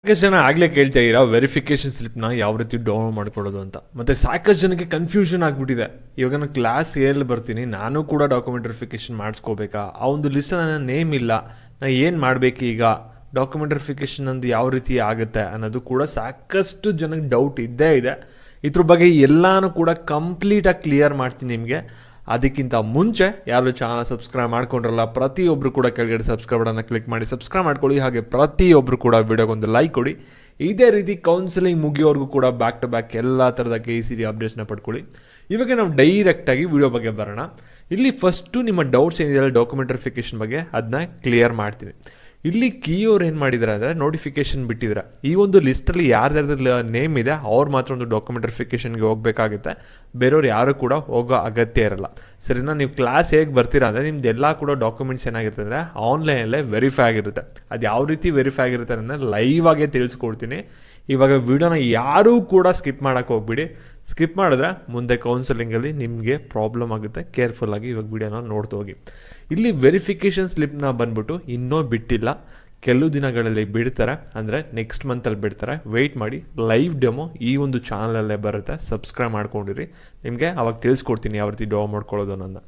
ಸಾಕಷ್ಟು ಜನ ಆಗಲೇ ಕೇಳ್ತಾ ಇರೋ ವೆರಿಫಿಕೇಷನ್ ಸ್ಲಿಪ್ನ ಯಾವ ರೀತಿ ಡೌನ್ಲೋಡ್ ಮಾಡ್ಕೊಳ್ಳೋದು ಅಂತ. ಮತ್ತು ಸಾಕಷ್ಟು ಜನಕ್ಕೆ ಕನ್ಫ್ಯೂಷನ್ ಆಗಿಬಿಟ್ಟಿದೆ. ಇವಾಗ ನಾನು ಕ್ಲಾಸ್ ಎಲ್ಲಿ ಬರ್ತೀನಿ, ನಾನು ಕೂಡ ಡಾಕ್ಯುಮೆಂಟ್ ವೆರಿಫಿಕೇಷನ್ ಮಾಡಿಸ್ಕೋಬೇಕಾ, ಆ ಒಂದು ಲಿಸ್ಟಲ್ಲಿ ನನ್ನ ನೇಮ್ ಇಲ್ಲ, ನಾನು ಏನು ಮಾಡಬೇಕು, ಈಗ ಡಾಕ್ಯುಮೆಂಟ್ ವೆರಿಫಿಕೇಷನ್ ಅಂದು ಯಾವ ರೀತಿ ಆಗುತ್ತೆ ಅನ್ನೋದು ಕೂಡ ಸಾಕಷ್ಟು ಜನಕ್ಕೆ ಡೌಟ್ ಇದ್ದೇ ಇದೆ. ಇದ್ರ ಬಗ್ಗೆ ಎಲ್ಲನೂ ಕೂಡ ಕಂಪ್ಲೀಟಾಗಿ ಕ್ಲಿಯರ್ ಮಾಡ್ತೀನಿ ನಿಮಗೆ. ಅದಕ್ಕಿಂತ ಮುಂಚೆ ಯಾರು ಚಾನಲ್ ಸಬ್ಸ್ಕ್ರೈಬ್ ಮಾಡ್ಕೊಂಡ್ರಲ್ಲ, ಪ್ರತಿಯೊಬ್ಬರು ಕೂಡ ಕೆಳಗಡೆ ಸಬ್ಸ್ಕ್ರೈಬ್ ಬಟನ್ನ ಕ್ಲಿಕ್ ಮಾಡಿ ಸಬ್ಸ್ಕ್ರೈಬ್ ಮಾಡ್ಕೊಳ್ಳಿ. ಹಾಗೆ ಪ್ರತಿಯೊಬ್ಬರು ಕೂಡ ವಿಡಿಯೋಗೊಂದು ಲೈಕ್ ಕೊಡಿ. ಇದೇ ರೀತಿ ಕೌನ್ಸಿಲಿಂಗ್ ಮುಗಿಯೋವರೆಗೂ ಕೂಡ ಬ್ಯಾಕ್ ಟು ಬ್ಯಾಕ್ ಎಲ್ಲ ಥರದ KCD ಅಪ್ಡೇಟ್ಸ್ನ ಪಡ್ಕೊಳ್ಳಿ. ಇವಾಗ ನಾವು ಡೈರೆಕ್ಟಾಗಿ ವಿಡಿಯೋ ಬಗ್ಗೆ ಬರೋಣ. ಇಲ್ಲಿ ಫಸ್ಟು ನಿಮ್ಮ ಡೌಟ್ಸ್ ಏನಿದೆಯಲ್ಲ ಡಾಕ್ಯುಮೆಂಟ್ ವೆರಿಫಿಕೇಷನ್ ಬಗ್ಗೆ ಅದನ್ನ ಕ್ಲಿಯರ್ ಮಾಡ್ತೀನಿ. ಇಲ್ಲಿ ಕೀಯವ್ರು ಏನು ಮಾಡಿದ್ದಾರೆ ಅಂದರೆ ನೋಟಿಫಿಕೇಷನ್ ಬಿಟ್ಟಿದ್ದಾರೆ. ಈ ಒಂದು ಲಿಸ್ಟಲ್ಲಿ ಯಾರ್ದಾರ್ದು ನೇಮ್ ಇದೆ ಅವ್ರು ಮಾತ್ರ ಒಂದು ಡಾಕ್ಯುಮೆಂಟ್ ವೆರಿಫಿಕೇಷನ್ಗೆ ಹೋಗಬೇಕಾಗುತ್ತೆ, ಬೇರೆಯವ್ರು ಯಾರು ಕೂಡ ಹೋಗೋ ಅಗತ್ಯ ಇರಲ್ಲ. ಸರಿನಾ? ನೀವು ಕ್ಲಾಸ್ ಹೇಗೆ ಬರ್ತೀರಾ ಅಂದರೆ ನಿಮ್ದು ಎಲ್ಲ ಕೂಡ ಡಾಕ್ಯುಮೆಂಟ್ಸ್ ಏನಾಗಿರುತ್ತೆ ಅಂದರೆ ಆನ್ಲೈನಲ್ಲೇ ವೆರಿಫೈ ಆಗಿರುತ್ತೆ. ಅದು ಯಾವ ರೀತಿ ವೆರಿಫೈ ಆಗಿರುತ್ತೆ ಅಂದರೆ ಲೈವ್ ಆಗೇ ತಿಳಿಸ್ಕೊಡ್ತೀನಿ. ಇವಾಗ ವಿಡಿಯೋನ ಯಾರೂ ಕೂಡ ಸ್ಕಿಪ್ ಮಾಡೋಕ್ಕೆ ಹೋಗ್ಬಿಡಿ. ಸ್ಕಿಪ್ ಮಾಡಿದ್ರೆ ಮುಂದೆ ಕೌನ್ಸಿಲಿಂಗಲ್ಲಿ ನಿಮಗೆ ಪ್ರಾಬ್ಲಮ್ ಆಗುತ್ತೆ. ಕೇರ್ಫುಲ್ಲಾಗಿ ಇವಾಗ ವಿಡಿಯೋನ ನೋಡ್ತಾ ಹೋಗಿ. ಇಲ್ಲಿ ವೆರಿಫಿಕೇಷನ್ ಸ್ಲಿಪ್ನ ಬಂದ್ಬಿಟ್ಟು ಇನ್ನೂ ಬಿಟ್ಟಿಲ್ಲ, ಕೆಲವು ದಿನಗಳಲ್ಲಿ ಬಿಡ್ತಾರೆ, ಅಂದರೆ ನೆಕ್ಸ್ಟ್ ಮಂತಲ್ಲಿ ಬಿಡ್ತಾರೆ. ವೆಯ್ಟ್ ಮಾಡಿ. ಲೈವ್ ಡೆಮೋ ಈ ಒಂದು ಚಾನಲಲ್ಲೇ ಬರುತ್ತೆ, ಸಬ್ಸ್ಕ್ರೈಬ್ ಮಾಡ್ಕೊಂಡಿರಿ. ನಿಮಗೆ ಅವಾಗ ತಿಳಿಸ್ಕೊಡ್ತೀನಿ ಯಾವ ರೀತಿ ಡೌನ್ ಮಾಡ್ಕೊಳ್ಳೋದು ಅನ್ನೋದನ್ನ.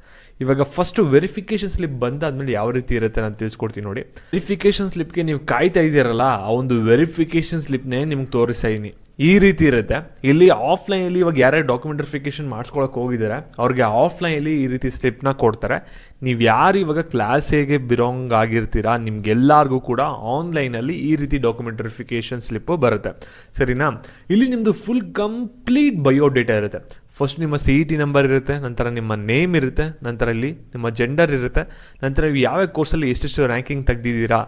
ಇವಾಗ ಫಸ್ಟು ವೆರಿಫಿಕೇಷನ್ ಸ್ಲಿಪ್ ಬಂದಾದ್ಮೇಲೆ ಯಾವ ರೀತಿ ಇರುತ್ತೆ ನಾನು ತಿಳಿಸ್ಕೊಡ್ತೀನಿ ನೋಡಿ. ವೆರಿಫಿಕೇಷನ್ ಸ್ಲಿಪ್ಗೆ ನೀವು ಕಾಯ್ತಾ ಇದ್ದೀರಲ್ಲ, ಆ ಒಂದು ವೆರಿಫಿಕೇಷನ್ ಸ್ಲಿಪ್ನೇ ನಿಮ್ಗೆ ತೋರಿಸ್ತೀನಿ. ಈ ರೀತಿ ಇರುತ್ತೆ. ಇಲ್ಲಿ ಆಫ್ಲೈನಲ್ಲಿ ಇವಾಗ ಯಾರ್ಯಾರು ಡಾಕ್ಯುಮೆಂಟ್ ವೆರಿಫಿಕೇಷನ್ ಮಾಡಿಸ್ಕೊಳಕ್ಕೆ ಹೋಗಿದ್ದಾರೆ ಅವ್ರಿಗೆ ಆಫ್ಲೈನಲ್ಲಿ ಈ ರೀತಿ ಸ್ಲಿಪ್ನ ಕೊಡ್ತಾರೆ. ನೀವು ಯಾರು ಇವಾಗ ಕ್ಲಾಸ್ ಹೇಗೆ ಬಿರೋಂಗ್ ಆಗಿರ್ತೀರಾ ನಿಮ್ಗೆಲ್ಲರಿಗೂ ಕೂಡ ಆನ್ಲೈನಲ್ಲಿ ಈ ರೀತಿ ಡಾಕ್ಯುಮೆಂಟ್ ವೆರಿಫಿಕೇಷನ್ ಸ್ಲಿಪ್ಪು ಬರುತ್ತೆ. ಸರಿನಾ? ಇಲ್ಲಿ ನಿಮ್ಮದು ಫುಲ್ ಕಂಪ್ಲೀಟ್ ಬಯೋಡೇಟಾ ಇರುತ್ತೆ. ಫಸ್ಟ್ ನಿಮ್ಮ CET ನಂಬರ್ ಇರುತ್ತೆ, ನಂತರ ನಿಮ್ಮ ನೇಮ್ ಇರುತ್ತೆ, ನಂತರ ಇಲ್ಲಿ ನಿಮ್ಮ ಜೆಂಡರ್ ಇರುತ್ತೆ, ನಂತರ ನೀವು ಯಾವ ಕೋರ್ಸಲ್ಲಿ ಎಷ್ಟೆಷ್ಟು ರ್ಯಾಂಕಿಂಗ್ ತೆಗ್ದಿದ್ದೀರಾ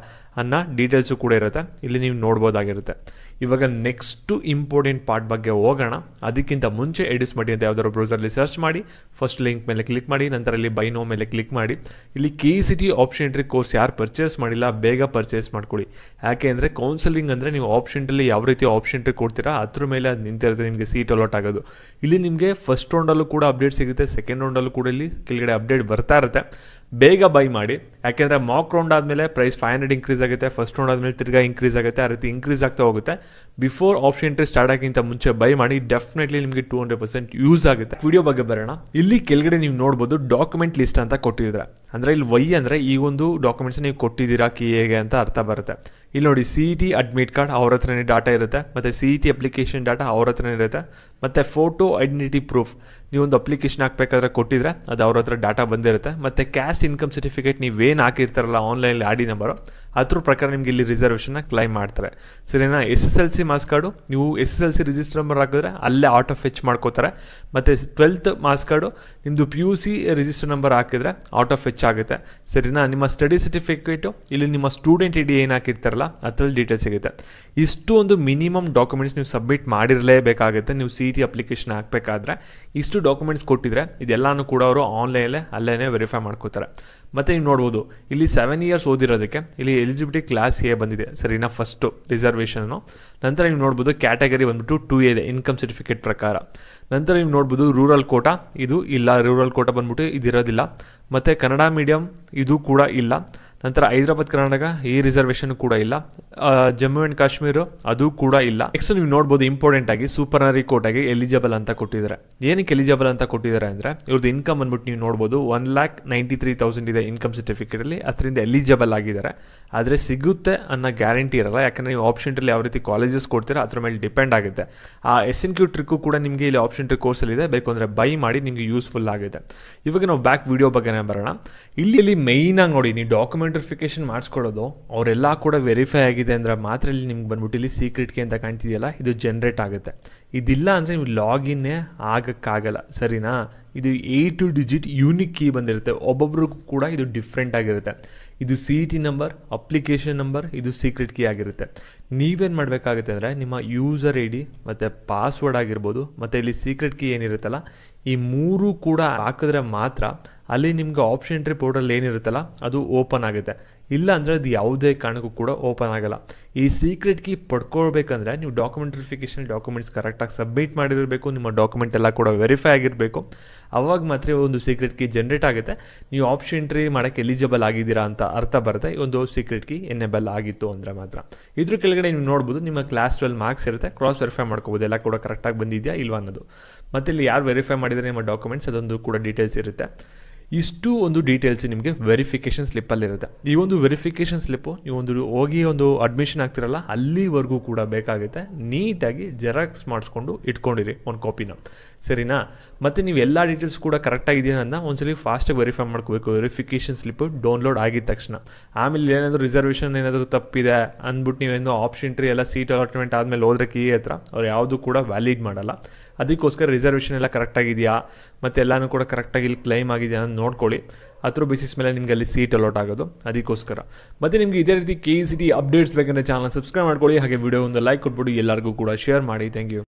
ಅನ್ನೋ ಡೀಟೇಲ್ಸು ಕೂಡ ಇರುತ್ತೆ. ಇಲ್ಲಿ ನೀವು ನೋಡ್ಬೋದಾಗಿರುತ್ತೆ. ಇವಾಗ ನೆಕ್ಸ್ಟು ಇಂಪಾರ್ಟೆಂಟ್ ಪಾರ್ಟ್ ಬಗ್ಗೆ ಹೋಗೋಣ. ಅದಕ್ಕಿಂತ ಮುಂಚೆ ಎಡಿಸ್ಮಟಿ ಅಂತ ಯಾವ್ದಾದ್ರು ಬ್ರೌಸರ್ಲಿ ಸರ್ಚ್ ಮಾಡಿ, ಫಸ್ಟ್ ಲಿಂಕ್ ಮೇಲೆ ಕ್ಲಿಕ್ ಮಾಡಿ, ನಂತರ ಇಲ್ಲಿ ಬೈ ನೋ ಮೇಲೆ ಕ್ಲಿಕ್ ಮಾಡಿ. ಇಲ್ಲಿ KCT ಆಪ್ಷನ್ ಎಂಟ್ರಿ ಕೋರ್ಸ್ ಯಾರು ಪರ್ಚೇಸ್ ಮಾಡಿಲ್ಲ ಬೇಗ ಪರ್ಚೇಸ್ ಮಾಡ್ಕೊಳ್ಳಿ. ಯಾಕೆ ಅಂದರೆ ಕೌನ್ಸಿಲಿಂಗ್ ಅಂದರೆ ನೀವು ಆಪ್ಷನ್ಟಲ್ಲಿ ಯಾವ ರೀತಿ ಆಪ್ಷನ್ ಎಂಟ್ರಿ ಕೊಡ್ತೀರಾ ಅದ್ರ ಮೇಲೆ ಅದು ನಿಂತಿರುತ್ತೆ ನಿಮಗೆ ಸೀಟ್ ಅಲಾಟ್ ಆಗೋದು. ಇಲ್ಲಿ ನಿಮಗೆ ಫಸ್ಟ್ ರೌಂಡಲ್ಲೂ ಕೂಡ ಅಪ್ಡೇಟ್ ಸಿಗುತ್ತೆ, ಸೆಕೆಂಡ್ ರೌಂಡಲ್ಲೂ ಕೂಡ ಇಲ್ಲಿ ಕೆಳಗಡೆ ಅಪ್ಡೇಟ್ ಬರ್ತಾ ಇರುತ್ತೆ. ಬೇಗ ಬೈ ಮಾಡಿ. ಯಾಕೆಂದರೆ ಮಾಕ್ ರೌಂಡ್ ಆದಮೇಲೆ ಪ್ರೈಸ್ 500 ಇನ್ಕ್ರೀಸ್ ಆಗುತ್ತೆ, ಫಸ್ಟ್ ರೌಂಡ್ ಆದಮೇಲೆ ತಿರ್ಗಾ ಇನ್ಕ್ರೀಸ್ ಆಗುತ್ತೆ, ಆ ರೀತಿ ಇನ್ಕ್ರೀಸ್ ಆಗ್ತಾ ಹೋಗುತ್ತೆ. ಬಿಫೋರ್ ಆಪ್ಷನ್ ಎಂಟ್ರಿ ಸ್ಟಾರ್ಟ್ ಆಗಿಂತ ಮುಂಚೆ ಬೈ ಮಾಡಿ. ಡೆಫಿನೆಟ್ಲಿ ನಿಮಗೆ 200% ಯೂಸ್ ಆಗುತ್ತೆ. ವಿಡಿಯೋ ಬಗ್ಗೆ ಬರೋಣ. ಇಲ್ಲಿ ಕೆಳಗಡೆ ನೀವು ನೋಡ್ಬೋದು ಡಾಕ್ಯುಮೆಂಟ್ ಲಿಸ್ಟ್ ಅಂತ ಕೊಟ್ಟಿದ್ದಾರೆ. ಅಂದರೆ ಇಲ್ಲಿ ವೈ ಅಂದರೆ ಈ ಒಂದು ಡಾಕ್ಯುಮೆಂಟ್ಸ್ ನೀವು ಕೊಟ್ಟಿದ್ದೀರಾ ಹೇಗೆ ಅಂತ ಅರ್ಥ ಬರುತ್ತೆ. ಇಲ್ಲಿ ನೋಡಿ CET ಅಡ್ಮಿಟ್ ಕಾರ್ಡ್ ಅವ್ರ ಹತ್ರನೇ ಡಾಟಾ ಇರುತ್ತೆ, ಮತ್ತು CET ಅಪ್ಲಿಕೇಶನ್ ಡಾಟಾ ಅವ್ರ ಹತ್ರನೇ ಇರುತ್ತೆ, ಮತ್ತು ಫೋಟೋ ಐಡೆಂಟಿಟಿ ಪ್ರೂಫ್ ನೀವೊಂದು ಅಪ್ಲಿಕೇಶನ್ ಹಾಕಬೇಕಾದ್ರೆ ಕೊಟ್ಟಿದ್ರೆ ಅದು ಅವ್ರ ಹತ್ರ ಡಾಟಾ ಬಂದಿರುತ್ತೆ. ಮತ್ತು ಕ್ಯಾಸ್ಟ್ ಇನ್ಕಮ್ ಸರ್ಟಿಫಿಕೇಟ್ ನೀವೇನು ಹಾಕಿರ್ತಾರಲ್ಲ ಆನ್ಲೈನಲ್ಲಿ ID ನಂಬರು ಅದ್ರ ಪ್ರಕಾರ ನಿಮಗೆ ಇಲ್ಲಿ ರಿಸರ್ವೇಷನ್ನ ಕ್ಲೈಮ್ ಮಾಡ್ತಾರೆ. ಸರಿನಾ? SSLC ಮಾರ್ಕ್ಸ್ ಕಾರ್ಡು ನೀವು SSLC ರಿಜಿಸ್ಟರ್ ನಂಬರ್ ಹಾಕಿದ್ರೆ ಅಲ್ಲೇ ಆಟೋ ಫೆಚ್ ಮಾಡ್ಕೋತಾರೆ. ಮತ್ತು 12th ಮಾರ್ಕ್ಸ್ ಕಾರ್ಡು ನಿಮ್ಮದು PUC ರಿಜಿಸ್ಟರ್ ನಂಬರ್ ಹಾಕಿದ್ರೆ ಆಟೋ ಫೆಚ್ ಆಗುತ್ತೆ. ಸರಿನಾ? ನಿಮ್ಮ ಸ್ಟಡಿ ಸರ್ಟಿಫಿಕೇಟು ಇಲ್ಲಿ ನಿಮ್ಮ ಸ್ಟೂಡೆಂಟ್ ID ಏನು ಹಾಕಿರ್ತಾರಲ್ಲ ಅದರಲ್ಲಿ ಡೀಟೇಲ್ಸ್ ಸಿಗುತ್ತೆ. ಇಷ್ಟು ಒಂದು ಮಿನಿಮಮ್ ಡಾಕ್ಯುಮೆಂಟ್ಸ್ ನೀವು ಸಬ್ಮಿಟ್ ಮಾಡಿರಲೇಬೇಕಾಗುತ್ತೆ. ನೀವು CET ಅಪ್ಲಿಕೇಶನ್ ಹಾಕಬೇಕಾದ್ರೆ ಇಷ್ಟು ಡಾಕ್ಯುಮೆಂಟ್ಸ್ ಕೊಟ್ಟಿದ್ರೆ ಇದೆಲ್ಲನೂ ಕೂಡ ಅವರು ಆನ್ಲೈನಲ್ಲೇ ಅಲ್ಲೇ ವೆರಿಫೈ ಮಾಡ್ಕೋತಾರೆ. ಮತ್ತು ನೀವು ನೋಡ್ಬೋದು ಇಲ್ಲಿ 7 years ಓದಿರೋದಕ್ಕೆ ಇಲ್ಲಿ ಎಲಿಜಿಬಿಲಿಟಿ ಕ್ಲಾಸ್ A ಬಂದಿದೆ. ಸರಿನಾ? First reservation. ನಂತರ ನೀವು ನೋಡ್ಬೋದು ಕ್ಯಾಟಗರಿ ಬಂದ್ಬಿಟ್ಟು 2A ಇದೆ ಇನ್ಕಮ್ ಸರ್ಟಿಫಿಕೇಟ್ ಪ್ರಕಾರ. ನಂತರ ನೀವು ನೋಡ್ಬೋದು ರೂರಲ್ ಕೋಟಾ ಇದು ಇಲ್ಲ, ರೂರಲ್ ಕೋಟಾ ಬಂದ್ಬಿಟ್ಟು ಇದಿರೋದಿಲ್ಲ. ಮತ್ತು ಕನ್ನಡ ಮೀಡಿಯಮ್ ಇದು ಕೂಡ ಇಲ್ಲ. ನಂತರ ಹೈದರಾಬಾದ್ ಕರ್ನಾಟಕ ಈ ರಿಸರ್ವೇಷನ್ ಕೂಡ ಇಲ್ಲ. ಜಮ್ಮು ಆ್ಯಂಡ್ ಕಾಶ್ಮೀರ ಅದು ಕೂಡ ಇಲ್ಲ. ನೆಕ್ಸ್ಟ್ ನೀವು ನೋಡ್ಬೋದು ಇಂಪಾರ್ಟೆಂಟ್ ಆಗಿ ಸೂಪರ್ನರಿ ಕೋಟಾಗಿ ಎಲಿಜಿಬಲ್ ಅಂತ ಕೊಟ್ಟಿದ್ದಾರೆ. ಏನಕ್ಕೆ ಎಲಿಜಿಬಲ್ ಅಂತ ಕೊಟ್ಟಿದ್ದಾರೆ ಅಂದರೆ ಇವ್ರದ್ದು ಇನ್ಕಮ್ ಬಂದ್ಬಿಟ್ಟು ನೀವು ನೋಡ್ಬೋದು 1,93,000 ಇದೆ ಇನ್ಕಮ್ ಸರ್ಟಿಫಿಕೇಟಲ್ಲಿ, ಅದರಿಂದ ಎಲಿಜಿಬಲ್ ಆಗಿದ್ದಾರೆ. ಆದರೆ ಸಿಗುತ್ತೆ ಅನ್ನೋ ಗ್ಯಾರಂಟಿ ಇರಲ್ಲ. ಯಾಕಂದರೆ ನೀವು ಆಪ್ಷನ್ಟಲ್ಲಿ ಯಾವ ರೀತಿ ಕಾಲೇಜಸ್ ಕೊಡ್ತೀರಾ ಅದ್ರ ಮೇಲೆ ಡಿಪೆಂಡ್ ಆಗುತ್ತೆ. ಆ SNQ ಟ್ರಿಕ್ಕು ಕೂಡ ನಿಮಗೆ ಇಲ್ಲಿ ಆಪ್ಷನ್ ಟ್ರಿಕ್ ಕೋರ್ಸಲ್ಲಿ ಇದೆ, ಬೇಕು ಅಂದರೆ ಬೈ ಮಾಡಿ ನಿಮಗೆ ಯೂಸ್ಫುಲ್ ಆಗುತ್ತೆ. ಇವಾಗ ನಾವು ಬ್ಯಾಕ್ ವಿಡಿಯೋ ಬಗ್ಗೆ ಬರೋಣ. ಇಲ್ಲಿ ಮೇಯ್ನಾಗಿ ನೋಡಿ, ನೀವು ಡಾಕ್ಯುಮೆಂಟ್ ವೆರಿಫಿಕೇಷನ್ ಮಾಡಿಸ್ಕೊಳ್ಳೋದು ಅವರೆಲ್ಲ ಕೂಡ ವೆರಿಫೈ ಆಗಿದೆ ಅಂದರೆ ಮಾತ್ರ ಇಲ್ಲಿ ನಿಮ್ಗೆ ಬಂದ್ಬಿಟ್ಟು ಇಲ್ಲಿ ಸೀಕ್ರೆಟ್ ಕೀ ಅಂತ ಕಾಣ್ತಿದೆಯಲ್ಲ ಇದು ಜನ್ರೇಟ್ ಆಗುತ್ತೆ. ಇದಿಲ್ಲ ಅಂದರೆ ನೀವು ಲಾಗಿನ್ನೇ ಆಗೋಕ್ಕಾಗಲ್ಲ. ಸರಿನಾ? ಇದು 8 ಡಿಜಿಟ್ ಯೂನಿಕ್ ಕೀ ಬಂದಿರುತ್ತೆ. ಒಬ್ಬೊಬ್ರಿಗೂ ಕೂಡ ಇದು ಡಿಫ್ರೆಂಟ್ ಆಗಿರುತ್ತೆ. ಇದು CET ನಂಬರ್, ಅಪ್ಲಿಕೇಶನ್ ನಂಬರ್, ಇದು ಸೀಕ್ರೆಟ್ ಕೀ ಆಗಿರುತ್ತೆ. ನೀವೇನು ಮಾಡಬೇಕಾಗುತ್ತೆ ಅಂದರೆ ನಿಮ್ಮ ಯೂಸರ್ ID ಮತ್ತು ಪಾಸ್ವರ್ಡ್ ಆಗಿರ್ಬೋದು, ಮತ್ತು ಇಲ್ಲಿ ಸೀಕ್ರೆಟ್ ಕೀ ಏನಿರುತ್ತಲ್ಲ ಈ 3 ಕೂಡ ಹಾಕಿದ್ರೆ ಮಾತ್ರ ಅಲ್ಲಿ ನಿಮ್ಗೆ ಆಪ್ಷನ್ ಎಂಟ್ರಿ ಪೋರ್ಟಲ್ ಏನಿರುತ್ತಲ್ಲ ಅದು ಓಪನ್ ಆಗುತ್ತೆ. ಇಲ್ಲ ಅಂದರೆ ಅದು ಯಾವುದೇ ಕಾರಣಕ್ಕೂ ಕೂಡ ಓಪನ್ ಆಗಲ್ಲ. ಈ ಸೀಕ್ರೆಟ್ ಕೀ ಪಡ್ಕೊಳ್ಬೇಕಂದ್ರೆ ನೀವು ಡಾಕ್ಯುಮೆಂಟ್ ವೆರಿಫಿಕೇಷನ್ ಡಾಕ್ಯುಮೆಂಟ್ಸ್ ಕರೆಕ್ಟಾಗಿ ಸಬ್ಮಿಟ್ ಮಾಡಿರಬೇಕು, ನಿಮ್ಮ ಡಾಕ್ಯುಮೆಂಟ್ ಎಲ್ಲ ಕೂಡ ವೆರಿಫೈ ಆಗಿರಬೇಕು. ಅವಾಗ ಮಾತ್ರ ಒಂದು ಸೀಕ್ರೆಟ್ ಕೀ ಜನ್ರೇಟ್ ಆಗುತ್ತೆ. ನೀವು ಆಪ್ಷನ್ ಎಂಟ್ರಿ ಮಾಡೋಕ್ಕೆ ಎಲಿಜಿಬಲ್ ಆಗಿದ್ದೀರಾ ಅಂತ ಅರ್ಥ ಬರುತ್ತೆ ಈ ಒಂದು ಸೀಕ್ರೆಟ್ ಕೀ ಎನೇಬಲ್ ಆಗಿತ್ತು ಅಂದರೆ ಮಾತ್ರ. ಇದ್ರ ಕೆಳಗಡೆ ನೀವು ನೋಡ್ಬೋದು ನಿಮ್ಮ ಕ್ಲಾಸ್ 12 ಮಾರ್ಕ್ಸ್ ಇರುತ್ತೆ, ಕ್ರಾಸ್ ವೆರಿಫೈ ಮಾಡ್ಕೋಬೋದು ಎಲ್ಲ ಕೂಡ ಕರೆಕ್ಟಾಗಿ ಬಂದಿದೆಯಾ ಇಲ್ವಾ ಅನ್ನೋದು. ಮತ್ತು ಇಲ್ಲಿ ಯಾರು ವೆರಿಫೈ ಮಾಡಿದರೆ ನಿಮ್ಮ ಡಾಕ್ಯುಮೆಂಟ್ಸ್ ಅದೊಂದು ಕೂಡ ಡೀಟೇಲ್ಸ್ ಇರುತ್ತೆ. ಇಷ್ಟು ಒಂದು ಡೀಟೇಲ್ಸ್ ನಿಮಗೆ ವೆರಿಫಿಕೇಷನ್ ಸ್ಲಿಪ್ಪಲ್ಲಿರುತ್ತೆ. ಈ ಒಂದು ವೆರಿಫಿಕೇಷನ್ ಸ್ಲಿಪ್ಪು ನೀವು ಹೋಗಿ ಅಡ್ಮಿಷನ್ ಆಗ್ತಿರಲ್ಲ ಅಲ್ಲಿವರೆಗೂ ಕೂಡ ಬೇಕಾಗುತ್ತೆ. ನೀಟಾಗಿ ಜೆರಾಕ್ಸ್ ಮಾಡಿಸ್ಕೊಂಡು ಇಟ್ಕೊಂಡಿರಿ ಒಂದು ಕಾಪಿನ, ಸರಿನಾ? ಮತ್ತು ನೀವು ಎಲ್ಲ ಡೀಟೇಲ್ಸ್ ಕೂಡ ಕರೆಕ್ಟಾಗಿದೆಯಾ ಅಂತ ಒಂದ್ಸಲಿ ಫಾಸ್ಟಾಗಿ ವೆರಿಫೈ ಮಾಡ್ಕೋಬೇಕು ವೆರಿಫಿಕೇಷನ್ ಸ್ಲಿಪ್ಪು ಡೌನ್ಲೋಡ್ ಆಗಿದ ತಕ್ಷಣ. ಆಮೇಲೆ ಏನಾದರೂ ರಿಸರ್ವೇಷನ್ ಏನಾದರೂ ತಪ್ಪಿದೆ ಅಂದ್ಬಿಟ್ಟು ನೀವೇನೋ ಆಪ್ಷನ್ ಎಂಟ್ರಿ ಎಲ್ಲ ಸೀಟ್ ಅಲಾಟ್ಮೆಂಟ್ ಆದಮೇಲೆ ಹೋದ್ರೆ ಕೀ ಹತ್ರ ಅವ್ರು ಯಾವುದು ಕೂಡ ವ್ಯಾಲಿಡ್ ಮಾಡಲ್ಲ. ಅದಕ್ಕೋಸ್ಕರ ರಿಸರ್ವೇಷನ್ ಎಲ್ಲ ಕರೆಕ್ಟಾಗಿದೆಯಾ ಮತ್ತು ಎಲ್ಲನೂ ಕೂಡ ಕರೆಕ್ಟಾಗಿ ಇಲ್ಲಿ ಕ್ಲೈಮ್ ಆಗಿದೆಯಾ ಅಂತ ನೋಡ್ಕೊಳ್ಳಿ. ಅದ್ರ ಬೇಸಿಸ್ ಮೇಲೆ ನಿಮಗೆ ಅಲ್ಲಿ ಸೀಟ್ ಅಲಾಟ್ ಆಗೋದು ಅದಕ್ಕೋಸ್ಕರ. ಮತ್ತು ನಿಮಗೆ ಇದೇ ರೀತಿ KECT ಅಪ್ಡೇಟ್ಸ್ ಬೇಕಂದರೆ ಚಾನಲ್ ಸಬ್ಸ್ಕ್ರೈಬ್ ಮಾಡ್ಕೊಳ್ಳಿ, ಹಾಗೆ ವಿಡಿಯೋ ಒಂದು ಲೈಕ್ ಕೊಟ್ಬಿಟ್ಟು ಎಲ್ಲರಿಗೂ ಕೂಡ ಶೇರ್ ಮಾಡಿ. Thank you.